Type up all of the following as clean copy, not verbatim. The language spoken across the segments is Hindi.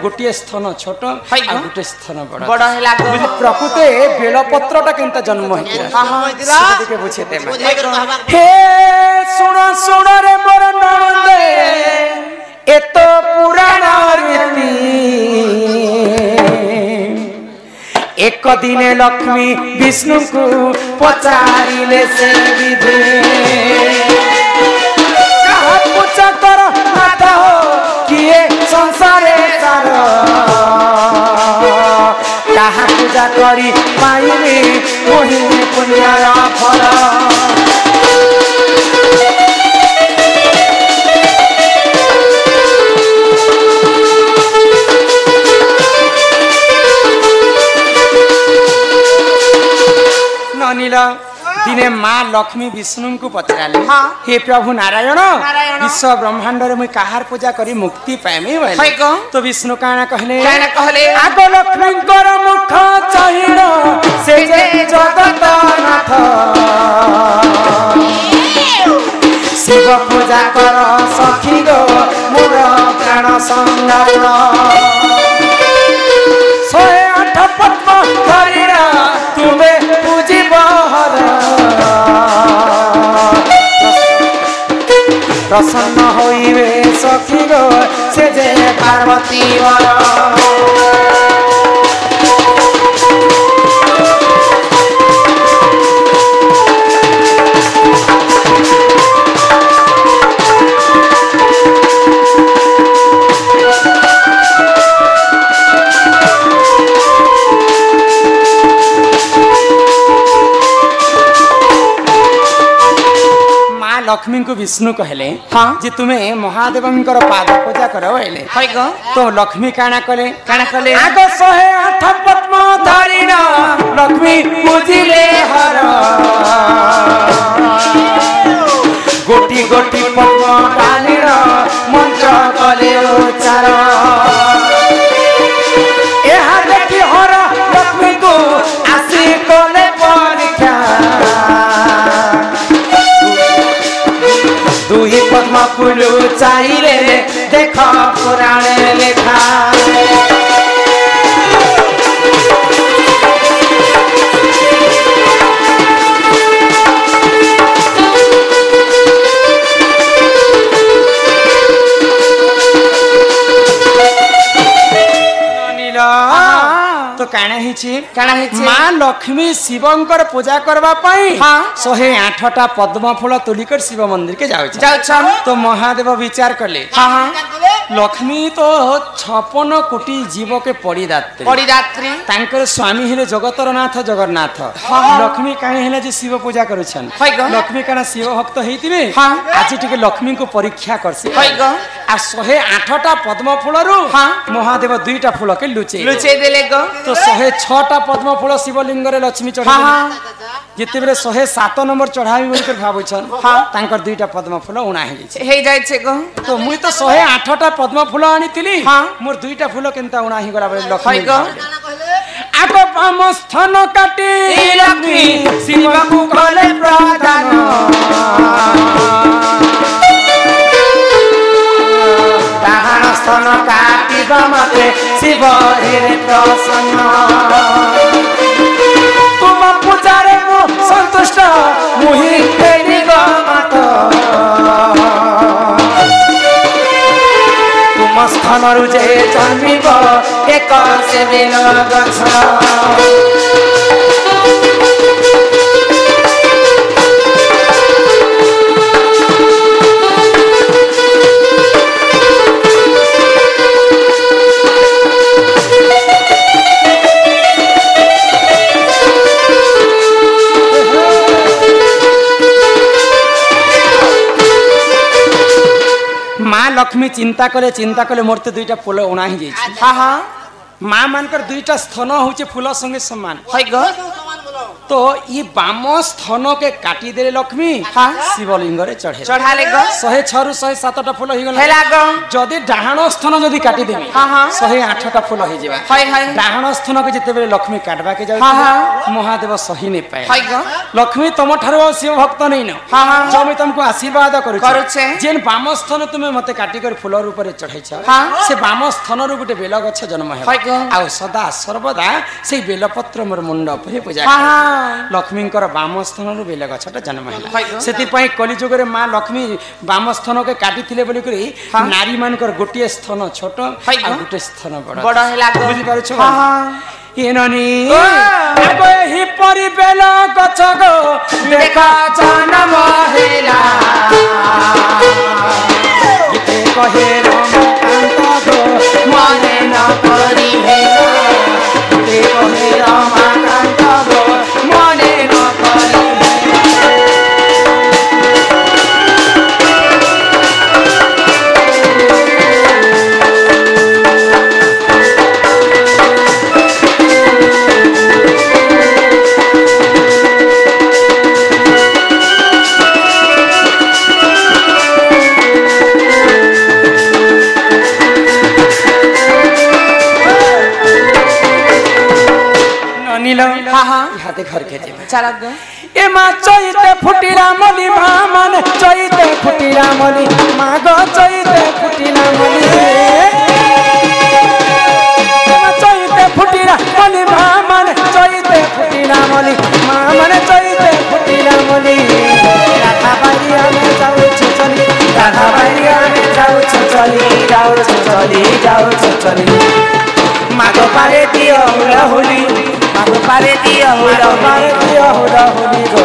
गोटे स्थान छोट गोटे स्थान बड़ बड़ हैला प्रकृति बेलपत्रटा केनता जन्म होइतिरा के बुझेते हे सुन सुन रे मोर नंदे एतो पुराण रीति एक दिन लक्ष्मी विष्णु को पचारिले से विधि कहा पूजा कर माता हो किए संसारे सार कहा पूजा करी पाइबे मोहि पुण्यर फल अनिल दिने माँ लक्ष्मी विष्णु को पचारे हे प्रभु नारायण विश्व ब्रह्मांड रे मुई कहार पूजा करी मुक्ति पाएमी तो विष्णु काना कहले आगो लक्ष्मी कर मुख चाहिन से जे जगत नाथ शिव पूजा कर सखी गो मोर प्राण संगार 108 पद्म धरिरा तुमे पूजी प्रसन्न होइबे सखी गो से जे पार्वती वर लक्ष्मी को विष्णु कहले जे तुम्हें महादेव पाद पूजा करो तो लक्ष्मी काना कले आगो 108 पद्म धरिण लक्ष्मी पूजिले हर गोटी गोटी पद्म डालिण मंत्र कले उच्चार यहाँ देखी हर लक्ष्मी को आसी कले परीक्षा दुई पद्म फूल चाहिए देख पुराण लेखा तो काना माँ लक्ष्मी शिवंकर पूजा करवा पाई 108टा पद्म फूल तुलिकर शिव मंदिर के जाऊ तो महादेव विचार कले लक्ष्मी तो 56 कोटी जीव के पड़ीदात्री तांकर स्वामी हेले जगतर नाथ जगन्नाथ लक्ष्मी काहे हेले जे शिव पूजा करूछन लक्ष्मी काना शिव भक्त हेतिबे आज टिके लक्ष्मी को परीक्षा करसी आ 108टा पद्म फूलरु महादेव 2टा फूल के लुचे देले गो तो 106टा पद्म फूल शिवलिंग रे लक्ष्मी चढ़ा जिते बेले 107 नंबर चढ़ावी बोलकर भाबुछन तांकर 2टा पद्म फूल उणा हे जाय छे गो तो मुई तो 108टा पद्म फूल आनीतिली मोर 2टा फूल केनता उणा ही गला बेले लक्ष्मी गो आको पाम स्थान काटी लक्ष्मी शिव को कले प्रदान दाहान स्थान काटी मते शिव हेरे प्रसन्न तुम पूजारे मु संतुष्ट मुहि हेरि गमत तुम स्थान रुजे जन्मिब एक से बेल गछ माँ लक्ष्मी चिंता कले मोर तो 2टा फूल उणा ही माँ मानकर 2टा स्थान होचे फूल संगे समान तो ये बाम स्थन के काटी दे लक्ष्मी शिवलिंग रे चढ़े चढ़ाले गो 106 रु 107टा फूल ही गला जदी डाहाण स्थन जदी काटी देबी 108टा फूल ही जेबा डाहाण स्थन के जते बेले लक्ष्मी काटबा के जाउ महादेव सही नै पाए लक्ष्मी तुम ठारो शिव भक्त नै न जो मैं तुमको आशीर्वाद करू जेन बाम स्थन तुमे मते काटी कर फूल ऊपर चढ़ाई छ से बाम स्थन रु गुटे बेल गछ जन्म हे आ सदा सर्वदा से बेलपत्र मोर मुंड ऊपर पूजा लक्ष्मी बाम स्थन रु बेल गछटा जन्म है सेति पई कलिजुग रे मां लक्ष्मी बाम स्थन के काटी थिले बोली करी नारी मानकर गोटे स्थन छोट आ गोटे स्थन बड़ बड़ हैला बुझि पारु छ एननी आबे ही परि बेल गछ गो देखा जन्म हैला गीते कहे रमाकांत गो मने न करी हैला गीते कहे रमाकांत गो मने न करी हाथे घर के जेबा चला गो ए मा चैते फुटिला मली मामन चैते फुटिला मली मागो चैते फुटिला मली मा चैते फुटिला मली मामन चैते फुटिला मली मामन चैते फुटिला मली राधा बारिया में जाऊ चली राधा बारिया में जाऊ चली जाऊ मागो पारे दियो हुला हुली मागो पारे दियो हुला हुली गो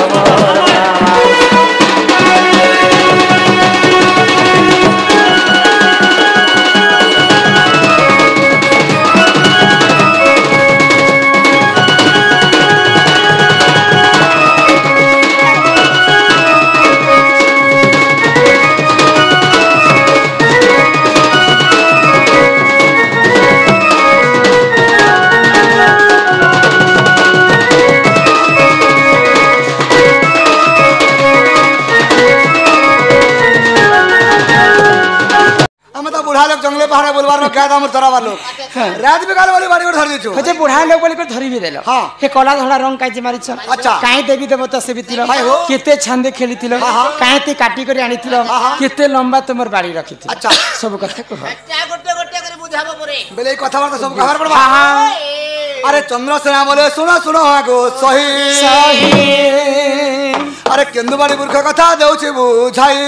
जंगले पहाड़ बोलबार में क्या दाम तोरा वालो रात में काल वाली बाड़ी पर धर देछु जे बुढ़ा लोग बोली कर धरी भी देलो हां हे कला धला रंग काई जे मारी छ अच्छा काई देवी देवता से बितिलो केते छंदे खेलितिलो काई ते काटी कर आनितिलो केते लंबा तमर बाड़ी रखिति अच्छा सब कथा कह क्या गोटे गोटे कर बुझाबो परे बेले कथा बात सब खबर पड़बा अरे चंद्रसेना बोले सुनो सुनो गो सही अरे केंदुबाड़ी वृक्ष कथा देउछि बुझाई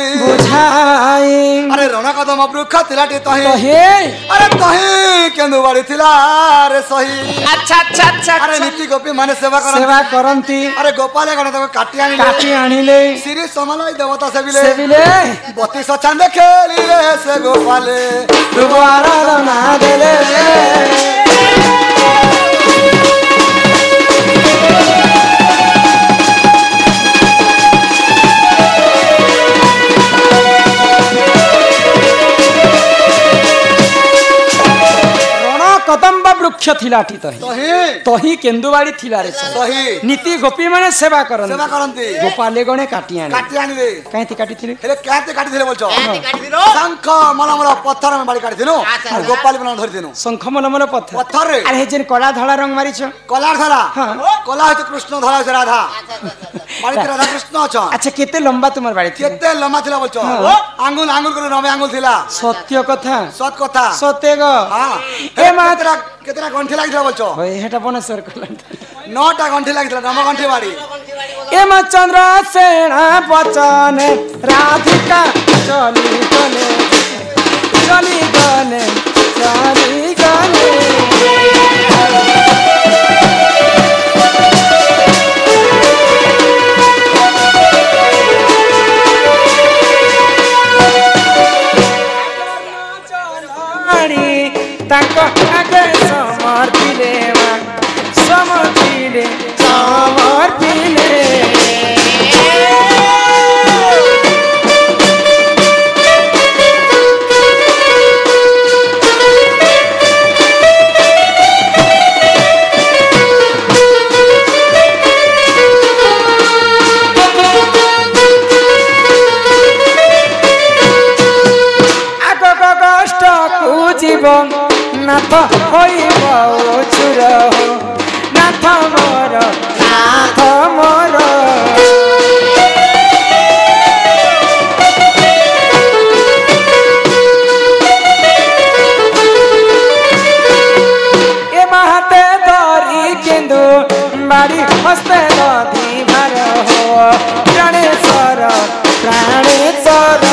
अरे रण कदम वृक्ष तिलाटी तही अरे तही केंदुबाड़ी तिला रे सही अच्छा अरे नीति गोपी माने सेवा करंती अरे गोपाल गण तक काटी आनिले श्री समलय देवता सेबिले 32 चांद खेलिले से गोपाले दुबारा रना देले कदम्ब वृक्ष थिलाटी तही केंदुबाड़ी थिला रे सही नीति गोपी माने सेवा करंती गोपाले गणे काटी आनिले काहे काटी थिले हेले काहे काटी थिले बोलछो शंख मलमल पत्थर में बाड़ी काटी थिनो गोपाल बना धरि थिनो शंख मलमल पत्थर रे अरे जेन कला धला रंग मारी छ कला धला कला है कृष्ण धला है राधा बाड़ी राधा कृष्ण छ अच्छा केते लंबा तुमर बाड़ी केते लंबा थिला बोलछो आंगुल कर 9 आंगुल थिला सत्य कथा सत कथा सत्य गो हां ए मात्रा केतना गंठी लागिला बोलछो होय हेटा बनेश्वर कला 9टा गंठी लागिला 9 गंठी बाड़ी ए मा चंद्र सेना बचन राधिका चली गने ताको आगे समर्पिले जीव नाथ होइब चुर नाथ मोर नाथ मोर ए महते धरी केन्दु बाड़ी हस्ते नदी भार हो प्राणेश्वर प्राणेश्वर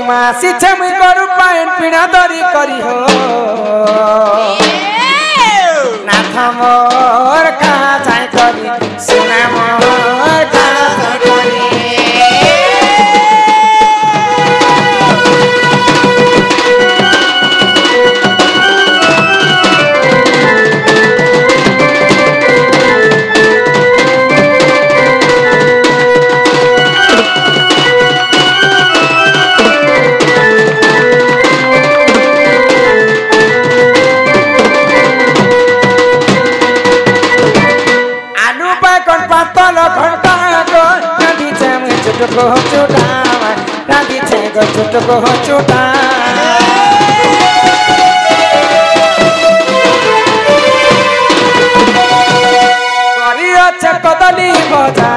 मासी छम करू पाइन पीड़ा दरी करी हो नाथ मोर कहाँ जाए करी सुना मोर कहाँ जाए करी चुटको चुटा राधी छेगो चुटको चुटा करियो छ कदली बजा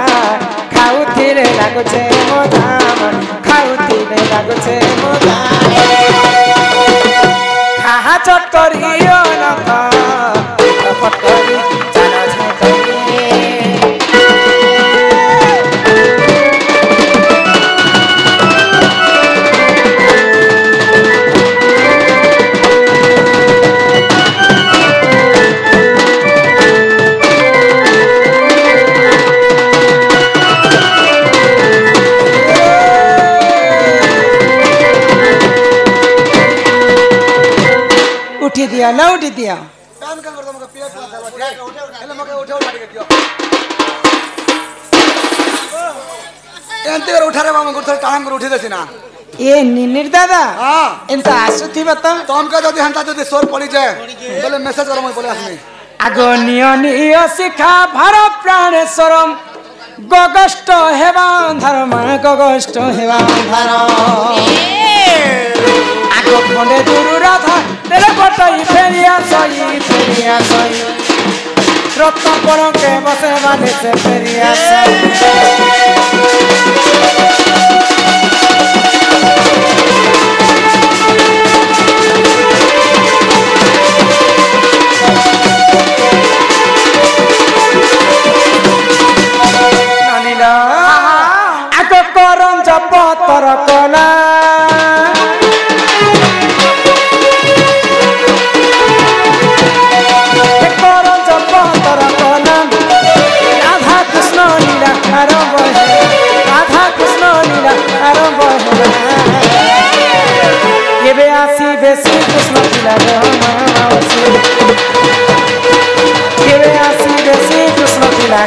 खाउथिले लागुछे मजा खाउथिले लागुछे मजा खाहा चट करियो न त पटकरी जाना छ करी उठी दिया ना उठी दिया काम कर दो मके पिए हेले मके उठो लाडी के दियो एंते कर उठा रे मामा गुरथर टांग कर उठी देसी ना ए निनिर दादा हां एंता आसुथि बत तुम का जदी हंता जदी सोर पड़ी जाए बोले मैसेज करो मैं बोले आसमी आगो नियो शिखा भारत प्राणेश्वरम गगष्ट हेवा धर्म गगष्ट हेवा धर्म आगो खंडे दुरु राधा तेरे पटई फेरिया सई रत्न पर के बसे बाले से फेरिया आगो करम जप तर कला बेसी कृष्ण पिला बेसी कृष्ण पिला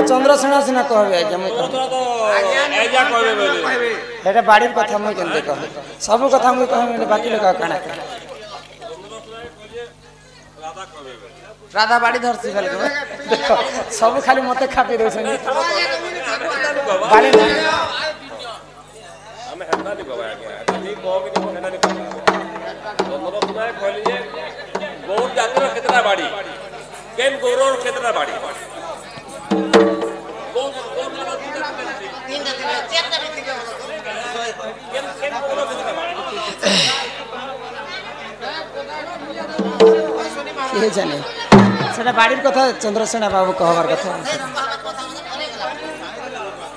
चंद्रसेना सिना कहबे आज्ञा मैं आज्ञा कहबे बोले एटा बाड़ी कथा मैं केनते कह सब कथा मैं कहबे बाकी लोग काना राधा बाड़ी धरसी खाली सब खाली मते खापी देछन बाड़ी हम हेता नि कहबा आज्ञा ठीक कहो कि नहीं हेता नि कहबा चंद्रसेना कहली जे गौर जातिर केतना बाड़ी केन गौरर केतना बाड़ी के जाने सेटा बाड़ीर कथा चंद्रसेना बाबू कहबार कथा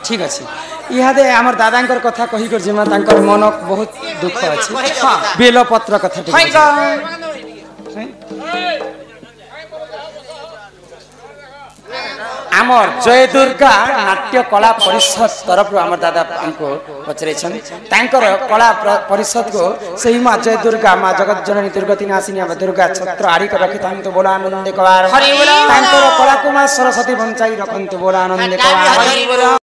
ठीक अच्छे इहादे हमर दादांकर कथा कहि कर जिमा तांकर मन बहुत दुख अछि बेल पत्र कथा आमर जय दुर्गा नाट्य कला परिषद तरफ आमर दादा हमको पचरे तांकर कला परिषद को सही माँ जय दुर्गा माँ जगत जननी दुर्गति नासिनी दुर्गा छत्र आड़ी कर रखी तो बोला आनंद कवार तांकर कला को माँ सरस्वती बंचाई रखंतु बोला आनंद कवार।